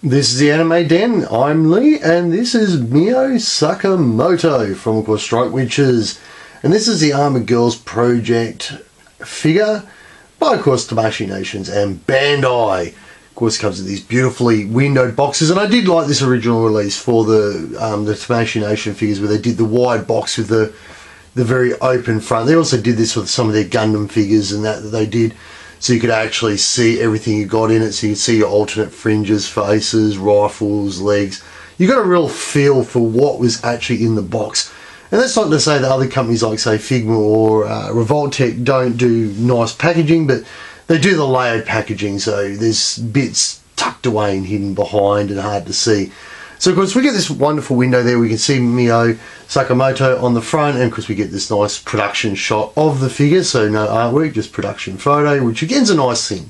This is the Anime Den. I'm Lee, and this is Mio Sakamoto from, of course, Strike Witches. And this is the Armored Girls Project figure by, of course, Tamashii Nations and Bandai. Of course, it comes in these beautifully windowed boxes, and I did like this original release for the Tamashii Nation figures, where they did the wide box with the very open front. They also did this with some of their Gundam figures and that they did. So you could actually see everything you got in it. So you could see your alternate fringes, faces, rifles, legs. You got a real feel for what was actually in the box. And that's not to say that other companies like, say, Figma or Revoltech don't do nice packaging, but they do the layered packaging. So there's bits tucked away and hidden behind and hard to see. So of course we get this wonderful window there. We can see Mio Sakamoto on the front, and of course we get this nice production shot of the figure. So no artwork, just production photo, which again is a nice thing.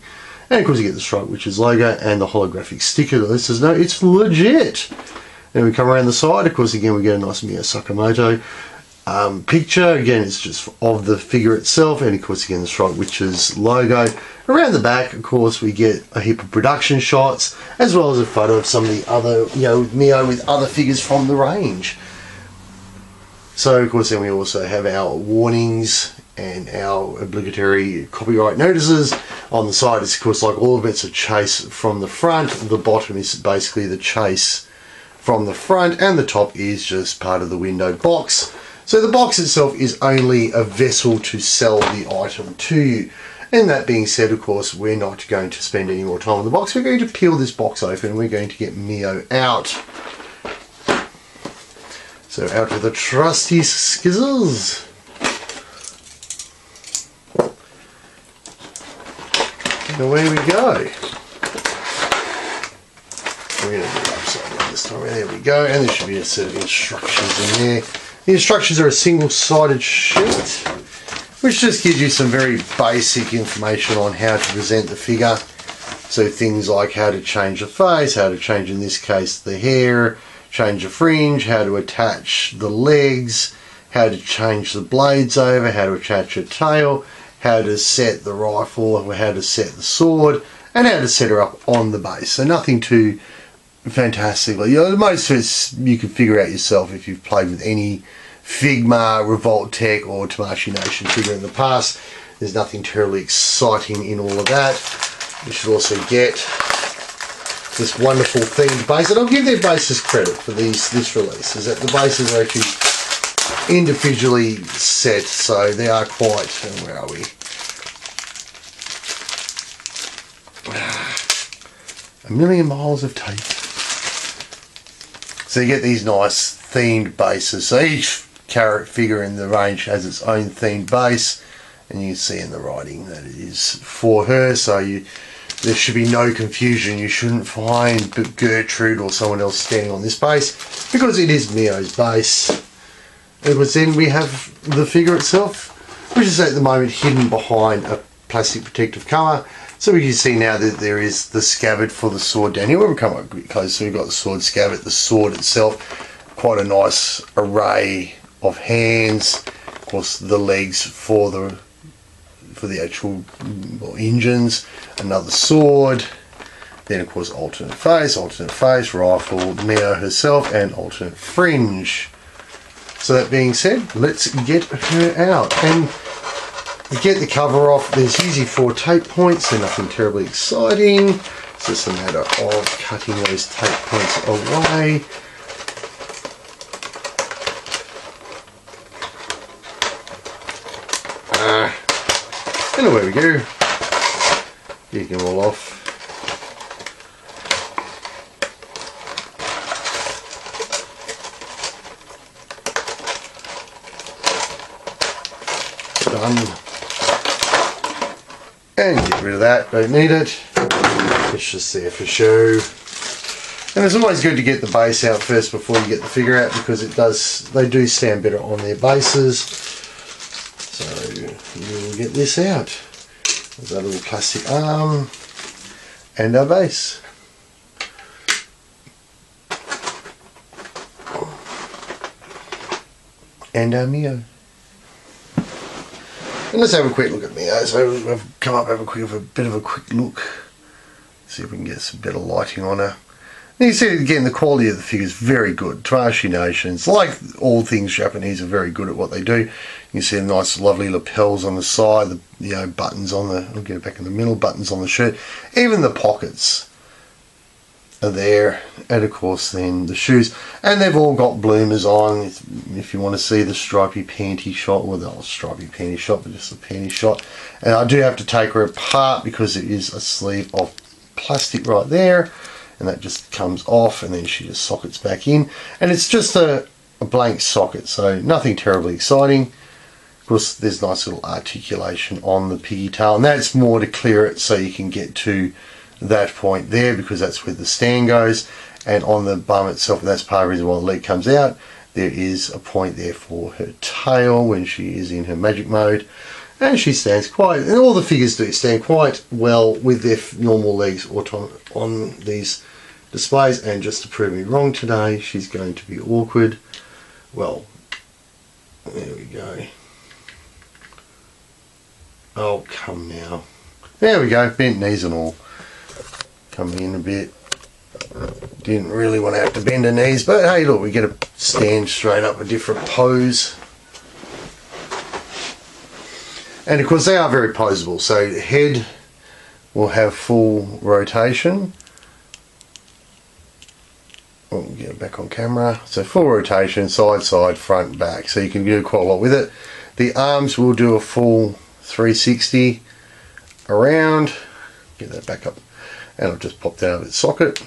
And of course you get the Strike Witches logo and the holographic sticker that lets us know it's legit. And we come around the side, of course again we get a nice Mio Sakamoto picture. Again, it's just of the figure itself, and of course again the Strike Witches logo. Around the back, of course, we get a heap of production shots, as well as a photo of some of the other, Mio with other figures from the range. So, of course, then we also have our warnings and our obligatory copyright notices. On the side, it's, of course, like all of it's a chase from the front. The bottom is basically the chase from the front, and the top is just part of the windowed box. So the box itself is only a vessel to sell the item to you. And that being said, of course, we're not going to spend any more time on the box. We're going to peel this box open. We're going to get Mio out. So out with the trusty scissors. And away we go. We're going to do it upside down this time. There we go. And there should be a set of instructions in there. The instructions are a single-sided sheet, which just gives you some very basic information on how to present the figure. So things like how to change the face, how to change, in this case, the hair, change the fringe, how to attach the legs, how to change the blades over, how to attach a tail, how to set the rifle, or how to set the sword, and how to set her up on the base. So nothing too fantastically. Most of it you can figure out yourself if you've played with any Figma, Revoltech or Tamashii Nation figure in the past. There's nothing terribly exciting in all of that. You should also get this wonderful themed base, and I'll give their bases credit for this release, is that the bases are actually individually set, so they are quite, where are we? A million miles of tape. So you get these nice themed bases. So each carrot figure in the range has its own themed base, and you can see in the writing that it is for her, so there should be no confusion. You shouldn't find Gertrude or someone else standing on this base, because it is Mio's base. And then we have the figure itself, which is at the moment hidden behind a plastic protective cover. So we can see now that there is the scabbard for the sword down here. When we come up a bit closer, we've got the sword scabbard, the sword itself, quite a nice array of hands. Of course, the legs for the actual engines, another sword. Then, of course, alternate face, rifle, Mio herself, and alternate fringe. So that being said, let's get her out. And to get the cover off, there's usually 4 tape points, so nothing terribly exciting. It's just a matter of cutting those tape points away. And away we go. You can roll off. Done. And get rid of that, don't need it. It's just there for show. And it's always good to get the base out first before you get the figure out, because they do stand better on their bases. So we'll get this out. There's that little plastic arm and our base. And our Mio. And let's have a quick look at Mio. So we've come up, have a bit of a quick look. See if we can get some better lighting on her. You see again the quality of the figure is very good. Tamashii Nations, like all things Japanese, are very good at what they do. You can see the nice lovely lapels on the side, the buttons on the, I'll get it back in the middle, buttons on the shirt. Even the pockets are there, and of course then the shoes. And they've all got bloomers on. If you want to see the stripy panty shot, well, not a stripy panty shot, but just a panty shot. And I do have to take her apart because it is a sleeve of plastic right there. And that just comes off, and then she just sockets back in. And it's just a blank socket, so nothing terribly exciting. Of course, there's nice little articulation on the piggy tail, and that's more to clear it so you can get to that point there, because that's where the stand goes. And on the bum itself, and that's part of the reason why the leg comes out, there is a point there for her tail when she is in her magic mode. And she stands quite, and all the figures do stand quite well with their normal legs on these displays. And just to prove me wrong today, she's going to be awkward. Well, there we go. Oh, come now. There we go, bent knees and all. Coming in a bit. Didn't really want to have to bend her knees, but hey, look, we get to stand straight up, a different pose. And of course they are very poseable, so the head will have full rotation. We'll get it back on camera. So full rotation, side, side, front, back. So you can do quite a lot with it. The arms will do a full 360 around. Get that back up. And I'll just pop that out of its socket.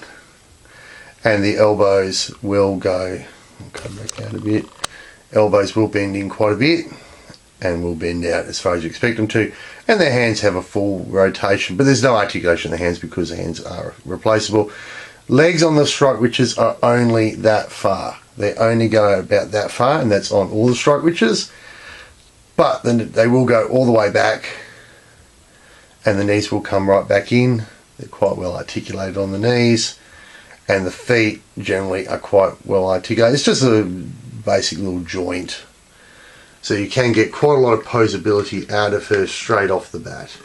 And the elbows will go, I'll come back out a bit. Elbows will bend in quite a bit, and will bend out as far as you expect them to. And their hands have a full rotation, but there's no articulation in the hands because the hands are replaceable. Legs on the Strike Witches are only that far. They only go about that far, and that's on all the Strike Witches. But then they will go all the way back, and the knees will come right back in. They're quite well articulated on the knees, and the feet generally are quite well articulated. It's just a basic little joint. So you can get quite a lot of posability out of her straight off the bat.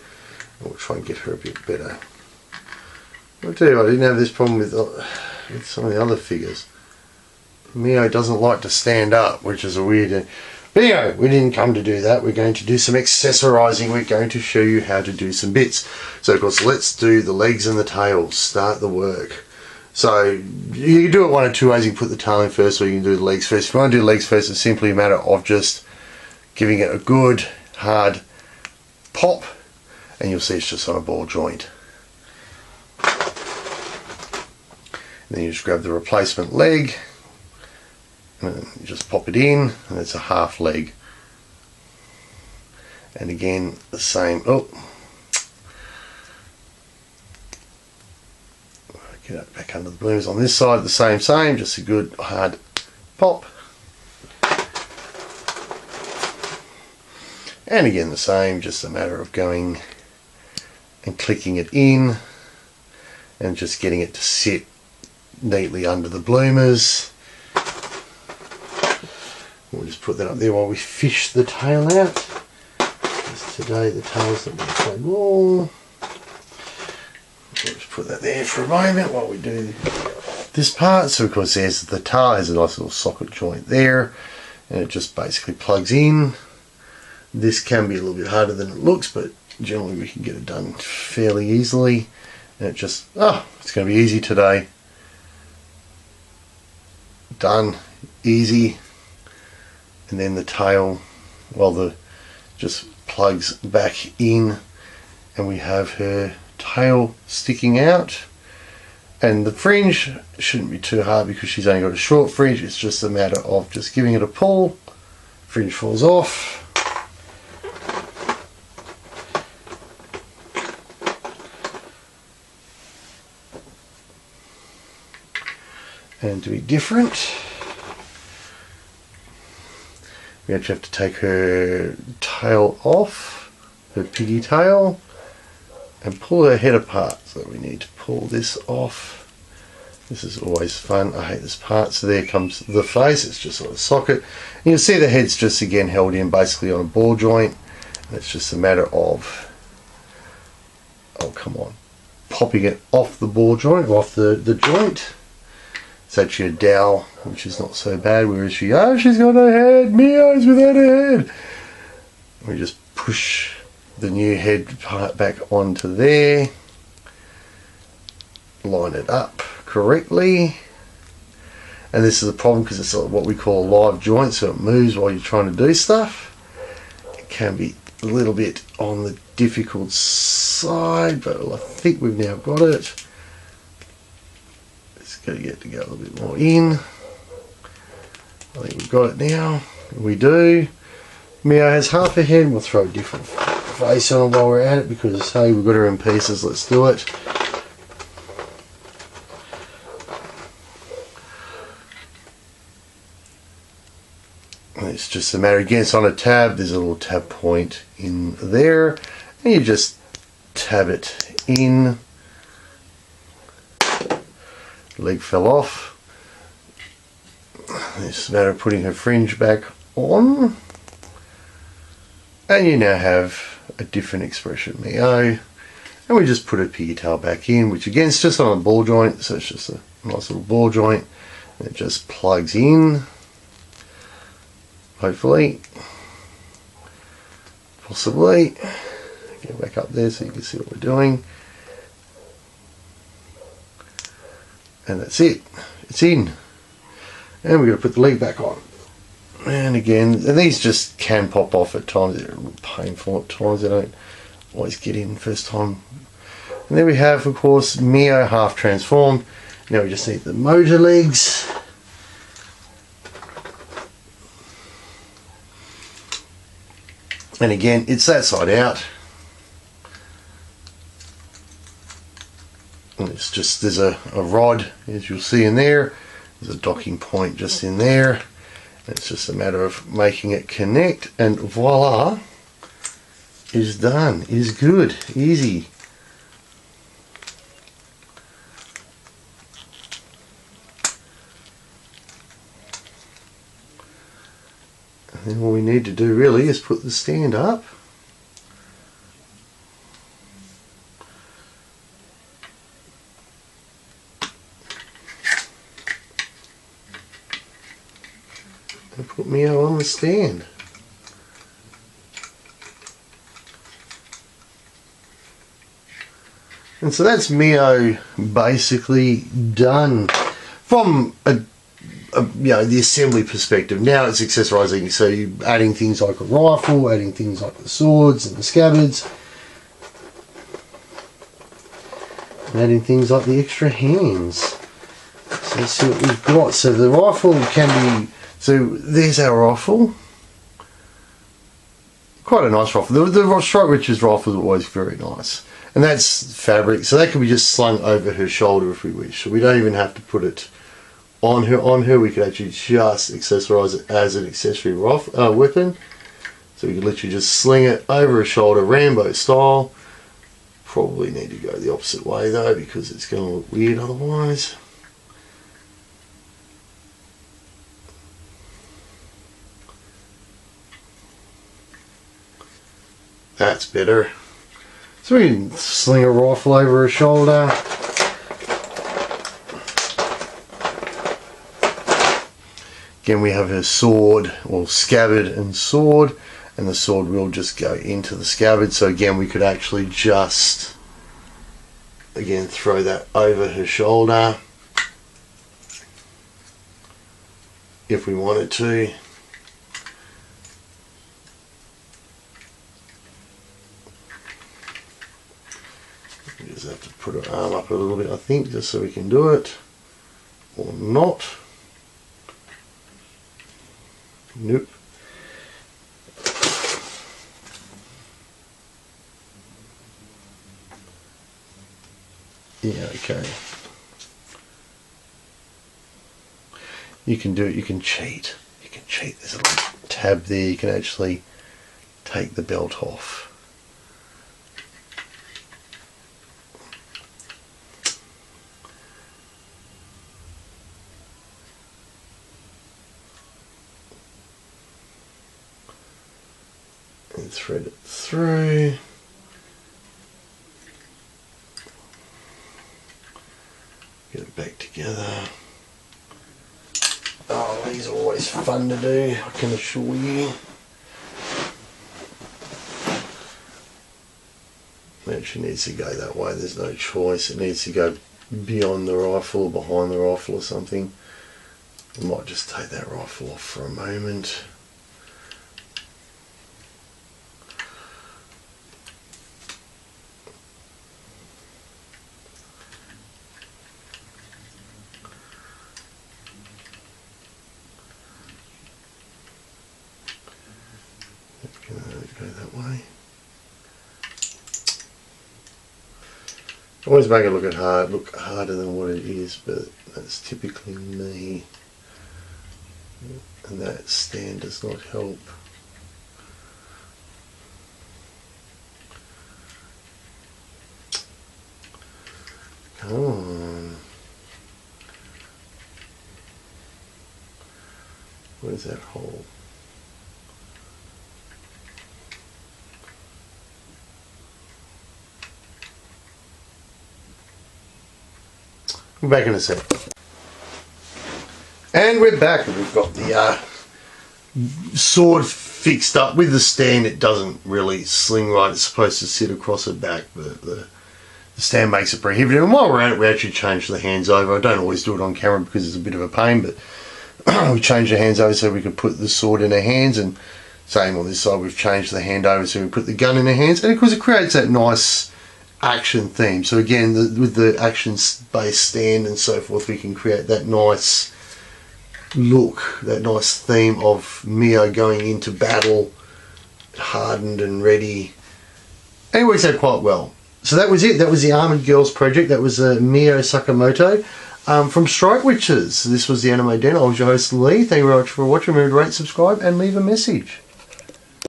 We'll try and get her a bit better. I'll tell you, I didn't have this problem with some of the other figures. Mio doesn't like to stand up, which is a weird... But anyway, we didn't come to do that. We're going to do some accessorizing. We're going to show you how to do some bits. So of course, let's do the legs and the tail. Start the work. So you can do it one of two ways. You can put the tail in first, or you can do the legs first. If you want to do the legs first, it's simply a matter of just giving it a good hard pop, and you'll see it's just on a ball joint. And then you just grab the replacement leg and just pop it in, and it's a half leg. And again the same. Get it back under the bloomers on this side, the same, just a good hard pop. And again the same, just a matter of going and clicking it in and just getting it to sit neatly under the bloomers. We'll just put that up there while we fish the tail out. Because today the tail's not going to play ball. We'll just put that there for a moment while we do this part. So of course there's the tail, has a nice little socket joint there, and it just basically plugs in. This can be a little bit harder than it looks, but generally we can get it done fairly easily. And it just, it's going to be easy today. Done, easy. And then the tail, just plugs back in, and we have her tail sticking out. And the fringe shouldn't be too hard because she's only got a short fringe. It's just a matter of just giving it a pull. Fringe falls off. And to be different, we actually have to take her tail off, her piggy tail, and pull her head apart. So we need to pull this off. This is always fun. I hate this part. So there comes the face. It's just sort of socket. And you'll see the head's just again held in basically on a ball joint. And it's just a matter of, popping it off the ball joint, or off the joint. It's actually a dowel, which is not so bad. Where is she? Oh, she's got a head. Mio's without a head. We just push the new head part back onto there. Line it up correctly. And this is a problem because it's what we call a live joint, so it moves while you're trying to do stuff. It can be a little bit on the difficult side, but I think we've now got it. It's going to get to go a little bit more in. I think we've got it now. We do. Mio has half a head. We'll throw a different face on while we're at it because, hey, we've got her in pieces. Let's do it. It's just a matter, again, it's on a tab, there's a little tab point in there, and you just tab it in. Leg fell off. It's a matter of putting her fringe back on, and you now have a different expression, Mio. And we just put a pigtail back in, which again is just on a ball joint, so it's just a nice little ball joint, and it just plugs in. Hopefully, possibly, get back up there so you can see what we're doing, and that's it, it's in, and we're going to put the leg back on. And again, and these just can pop off at times, they're a little painful at times, they don't always get in first time. And there we have, of course, Mio half transformed. Now we just need the motor legs. And again, it's that side out. And it's just, there's a rod, as you'll see in there. There's a docking point just in there. And it's just a matter of making it connect, and voila, is done, is good, easy. And then what we need to do really is put the stand up. And put Mio on the stand. And so that's Mio basically done from the assembly perspective. Now it's accessorizing, so you're adding things like a rifle, adding things like the swords and the scabbards, and adding things like the extra hands. So let's see what we've got. So the rifle can be, so there's our rifle. Quite a nice rifle. The Strike Witches rifle is always very nice. And that's fabric, so that can be just slung over her shoulder if we wish. So we don't even have to put it on her. We could actually just accessorize it as an accessory weapon. So we could literally just sling it over her shoulder, Rambo style. Probably need to go the opposite way though, because it's going to look weird otherwise. That's better. So we can sling a rifle over her shoulder. Again, we have her sword, or scabbard and sword, and the sword will just go into the scabbard. So again, we could actually just, again, throw that over her shoulder if we wanted to. We just have to put her arm up a little bit, I think, just so we can do it, or not. Nope. Yeah, okay. You can do it, you can cheat. You can cheat. There's a little tab there, you can actually take the belt off. And thread it through. Get it back together. These are always fun to do, I can assure you. It actually needs to go that way, there's no choice. It needs to go beyond the rifle or behind the rifle or something. I might just take that rifle off for a moment. Go that way. Always make it look harder than what it is, but that's typically me, and that stand does not help. Come on. Where's that hole? We're back in a sec. And we're back. We've got the sword fixed up. With the stand, it doesn't really sling right. It's supposed to sit across the back, but the stand makes it prohibitive. And while we're at it, we actually change the hands over. I don't always do it on camera because it's a bit of a pain, but we change the hands over so we can put the sword in our hands. And same on this side, we've changed the hand over so we put the gun in our hands. And of course, it creates that nice action theme. So again, with the action-based stand and so forth, we can create that nice look, that nice theme of Mio going into battle, hardened and ready. And it works out quite well. So that was it. That was the Armoured Girls project. That was Mio Sakamoto from Strike Witches. This was the Anime Den. I was your host, Lee. Thank you very much for watching. Remember to rate, subscribe, and leave a message.